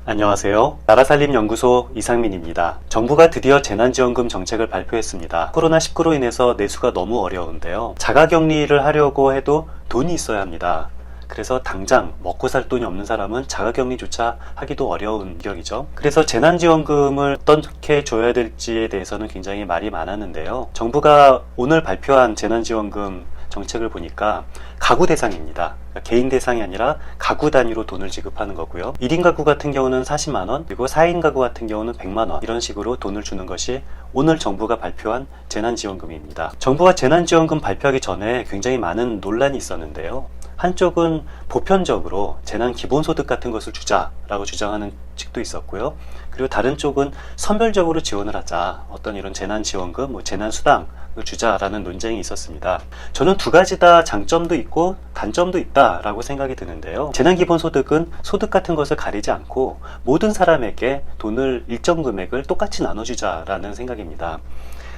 안녕하세요. 나라살림연구소 이상민입니다. 정부가 드디어 재난지원금 정책을 발표했습니다. 코로나19로 인해서 내수가 너무 어려운데요. 자가격리를 하려고 해도 돈이 있어야 합니다. 그래서 당장 먹고 살 돈이 없는 사람은 자가격리조차 하기도 어려운 격이죠. 그래서 재난지원금을 어떻게 줘야 될지에 대해서는 굉장히 말이 많았는데요. 정부가 오늘 발표한 재난지원금 정책을 보니까 가구 대상입니다. 그러니까 개인 대상이 아니라 가구 단위로 돈을 지급하는 거고요. 1인 가구 같은 경우는 40만원, 그리고 4인 가구 같은 경우는 100만원, 이런 식으로 돈을 주는 것이 오늘 정부가 발표한 재난지원금입니다. 정부가 재난지원금 발표하기 전에 굉장히 많은 논란이 있었는데요. 한쪽은 보편적으로 재난기본소득 같은 것을 주자라고 주장하는 측도 있었고요. 그리고 다른 쪽은 선별적으로 지원을 하자, 어떤 이런 재난지원금, 재난수당을 주자라는 논쟁이 있었습니다. 저는 두 가지 다 장점도 있고 단점도 있다라고 생각이 드는데요. 재난기본소득은 소득 같은 것을 가리지 않고 모든 사람에게 돈을 일정 금액을 똑같이 나눠주자라는 생각입니다.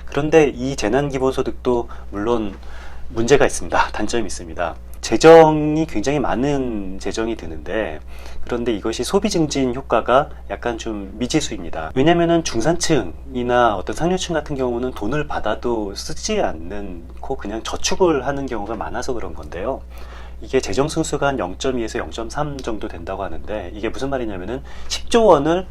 그런데 이 재난기본소득도 물론 문제가 있습니다. 단점이 있습니다. 재정이 굉장히 많은 재정이 드는데, 그런데 이것이 소비 증진 효과가 약간 좀 미지수입니다. 왜냐면은 중산층이나 어떤 상류층 같은 경우는 돈을 받아도 쓰지 않고 그냥 저축을 하는 경우가 많아서 그런 건데요. 이게 재정 순수가 한 0.2에서 0.3 정도 된다고 하는데, 이게 무슨 말이냐면은 10조 원을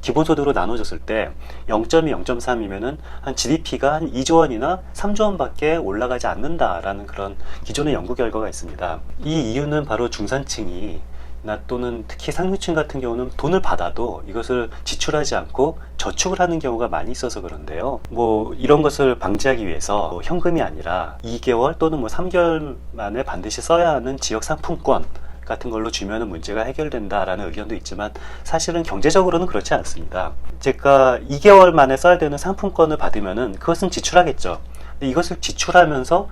기본소득으로 나눠줬을 때 0.2, 0.3이면은 한 GDP가 한 2조 원이나 3조 원밖에 올라가지 않는다라는 그런 기존의 연구 결과가 있습니다. 이 이유는 바로 중산층이 또는 특히 상류층 같은 경우는 돈을 받아도 이것을 지출하지 않고 저축을 하는 경우가 많이 있어서 그런데요. 이런 것을 방지하기 위해서 현금이 아니라 2개월 또는 3개월 만에 반드시 써야 하는 지역 상품권 같은 걸로 주면은 문제가 해결된다라는 의견도 있지만, 사실은 경제적으로는 그렇지 않습니다. 제가 2개월 만에 써야 되는 상품권을 받으면은 그것은 지출하겠죠. 근데 이것을 지출하면서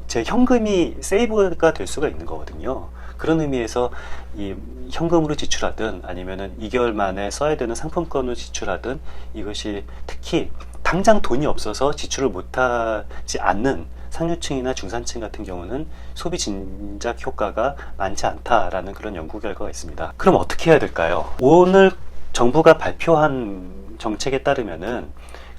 제 현금이 세이브가 될 수가 있는 거거든요. 그런 의미에서 이 현금으로 지출하든 아니면은 2개월 만에 써야 되는 상품권을 지출하든, 이것이 특히 당장 돈이 없어서 지출을 못하지 않는 상류층이나 중산층 같은 경우는 소비 진작 효과가 많지 않다라는 그런 연구 결과가 있습니다. 그럼 어떻게 해야 될까요? 오늘 정부가 발표한 정책에 따르면은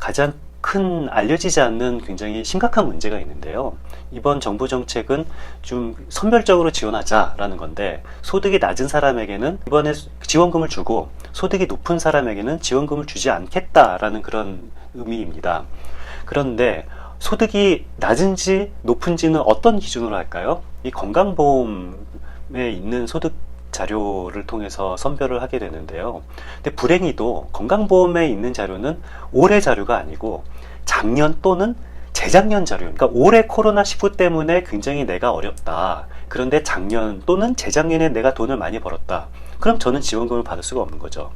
가장 큰 알려지지 않는 굉장히 심각한 문제가 있는데요. 이번 정부 정책은 좀 선별적으로 지원하자라는 건데, 소득이 낮은 사람에게는 이번에 지원금을 주고 소득이 높은 사람에게는 지원금을 주지 않겠다라는 그런 의미입니다. 그런데 소득이 낮은지 높은지는 어떤 기준으로 할까요? 이 건강보험에 있는 소득 자료를 통해서 선별을 하게 되는데요. 근데 불행히도 건강보험에 있는 자료는 올해 자료가 아니고 작년 또는 재작년 자료. 그러니까 올해 코로나19 때문에 굉장히 내가 어렵다. 그런데 작년 또는 재작년에 내가 돈을 많이 벌었다. 그럼 저는 지원금을 받을 수가 없는 거죠.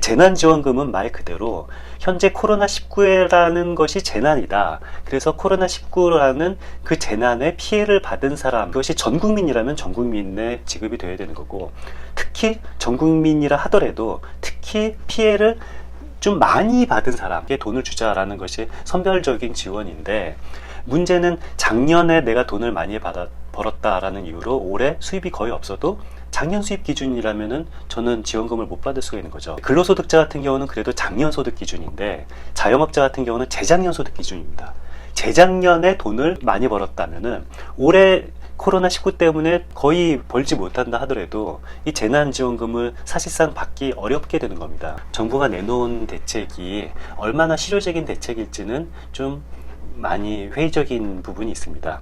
재난지원금은 말 그대로 현재 코로나19라는 것이 재난이다. 그래서 코로나19라는 그 재난의 피해를 받은 사람, 그것이 전 국민이라면 전 국민에 지급이 돼야 되는 거고, 특히 전 국민이라 하더라도 특히 피해를 좀 많이 받은 사람에게 돈을 주자라는 것이 선별적인 지원인데, 문제는 작년에 내가 돈을 많이 벌었다라는 이유로 올해 수입이 거의 없어도 작년 수입 기준이라면은 저는 지원금을 못 받을 수가 있는 거죠. 근로소득자 같은 경우는 그래도 작년 소득 기준인데, 자영업자 같은 경우는 재작년 소득 기준입니다. 재작년에 돈을 많이 벌었다면은 올해 코로나19 때문에 거의 벌지 못한다 하더라도 이 재난지원금을 사실상 받기 어렵게 되는 겁니다. 정부가 내놓은 대책이 얼마나 실효적인 대책일지는 좀 많이 회의적인 부분이 있습니다.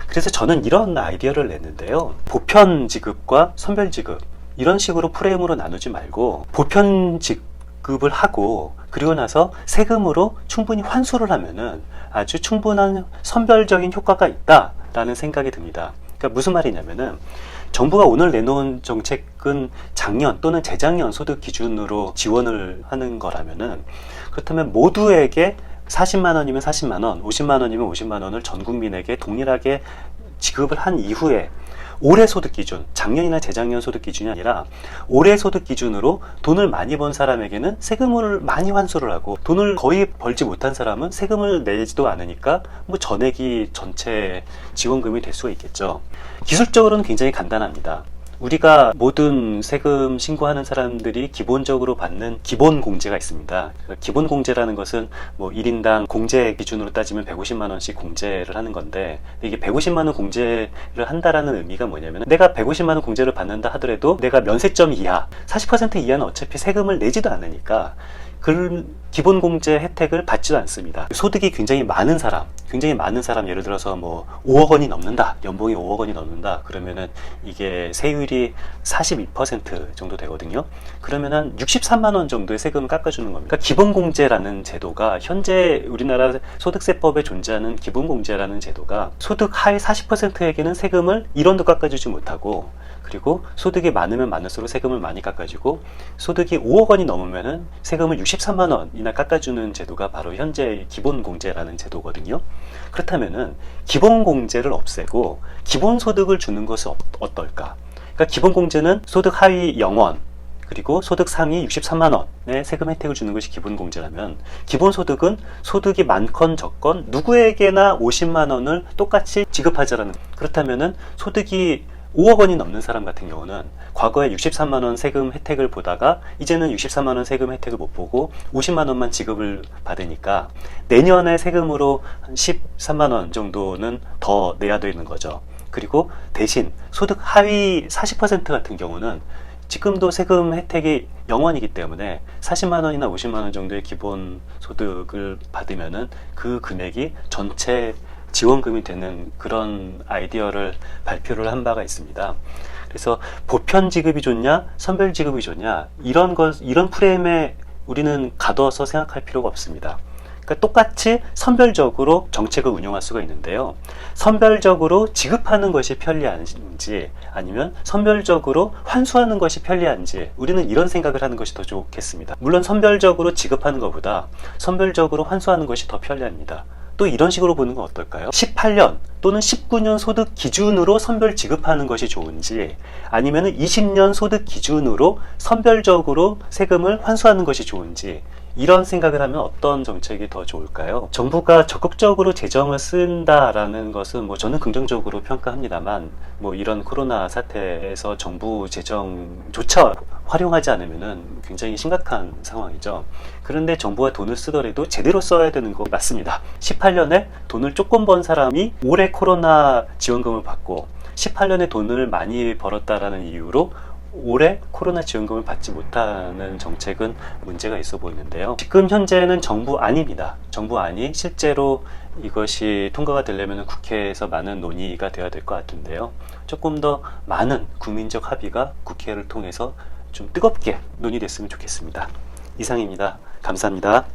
그래서 저는 이런 아이디어를 냈는데요. 보편 지급과 선별 지급, 이런 식으로 프레임으로 나누지 말고 보편 지급을 하고, 그리고 나서 세금으로 충분히 환수를 하면은 아주 충분한 선별적인 효과가 있다라는 생각이 듭니다. 그러니까 무슨 말이냐면은, 정부가 오늘 내놓은 정책은 작년 또는 재작년 소득 기준으로 지원을 하는 거라면은, 그렇다면 모두에게 40만 원이면 40만 원, 50만 원이면 50만 원을 전 국민에게 동일하게 지급을 한 이후에 올해 소득 기준, 작년이나 재작년 소득 기준이 아니라 올해 소득 기준으로 돈을 많이 번 사람에게는 세금을 많이 환수를 하고, 돈을 거의 벌지 못한 사람은 세금을 내지도 않으니까 전액이 전체 지원금이 될 수가 있겠죠. 기술적으로는 굉장히 간단합니다. 우리가 모든 세금 신고하는 사람들이 기본적으로 받는 기본 공제가 있습니다. 기본 공제라는 것은 뭐 1인당 공제 기준으로 따지면 150만 원씩 공제를 하는 건데, 이게 150만 원 공제를 한다라는 의미가 뭐냐면, 내가 150만 원 공제를 받는다 하더라도 내가 면세점 이하 40% 이하는 어차피 세금을 내지도 않으니까 그 기본 공제 혜택을 받지도 않습니다. 소득이 굉장히 많은 사람, 예를 들어서 뭐 5억 원이 넘는다, 연봉이 5억 원이 넘는다, 그러면은 이게 세율이 42% 정도 되거든요. 그러면은 63만 원 정도의 세금을 깎아주는 겁니다. 그러니까 기본 공제라는 제도가, 현재 우리나라 소득세법에 존재하는 기본 공제라는 제도가 소득 하위 40%에게는 세금을 1원도 깎아주지 못하고, 그리고 소득이 많으면 많을수록 세금을 많이 깎아주고, 소득이 5억 원이 넘으면은 세금을 63만 원이나 깎아주는 제도가 바로 현재 기본 공제라는 제도거든요. 그렇다면은 기본 공제를 없애고 기본 소득을 주는 것은 어떨까? 그러니까 기본 공제는 소득 하위 0원, 그리고 소득 상위 63만 원의 세금 혜택을 주는 것이 기본 공제라면, 기본 소득은 소득이 많건 적건 누구에게나 50만 원을 똑같이 지급하자라는. 그렇다면은 소득이 5억 원이 넘는 사람 같은 경우는 과거에 63만 원 세금 혜택을 보다가 이제는 63만 원 세금 혜택을 못 보고 50만 원만 지급을 받으니까 내년에 세금으로 한 13만 원 정도는 더 내야 되는 거죠. 그리고 대신 소득 하위 40% 같은 경우는 지금도 세금 혜택이 0원이기 때문에 40만 원이나 50만 원 정도의 기본 소득을 받으면은 그 금액이 전체 지원금이 되는 그런 아이디어를 발표를 한 바가 있습니다. 그래서 보편 지급이 좋냐, 선별 지급이 좋냐, 이런 프레임에 우리는 가둬서 생각할 필요가 없습니다. 그러니까 똑같이 선별적으로 정책을 운영할 수가 있는데요. 선별적으로 지급하는 것이 편리한지, 아니면 선별적으로 환수하는 것이 편리한지, 우리는 이런 생각을 하는 것이 더 좋겠습니다. 물론 선별적으로 지급하는 것보다 선별적으로 환수하는 것이 더 편리합니다. 또 이런 식으로 보는 건 어떨까요? 18년 또는 19년 소득 기준으로 선별 지급하는 것이 좋은지, 아니면 20년 소득 기준으로 선별적으로 세금을 환수하는 것이 좋은지, 이런 생각을 하면 어떤 정책이 더 좋을까요? 정부가 적극적으로 재정을 쓴다라는 것은 뭐 저는 긍정적으로 평가합니다만, 뭐 이런 코로나 사태에서 정부 재정조차 활용하지 않으면은 굉장히 심각한 상황이죠. 그런데 정부가 돈을 쓰더라도 제대로 써야 되는 거 맞습니다. 18년에 돈을 조금 번 사람이 올해 코로나 지원금을 받고, 18년에 돈을 많이 벌었다라는 이유로 올해 코로나 지원금을 받지 못하는 정책은 문제가 있어 보이는데요. 지금 현재는 정부안입니다. 정부안이 실제로 이것이 통과가 되려면 국회에서 많은 논의가 되어야 될 것 같은데요. 조금 더 많은 국민적 합의가 국회를 통해서 좀 뜨겁게 논의됐으면 좋겠습니다. 이상입니다. 감사합니다.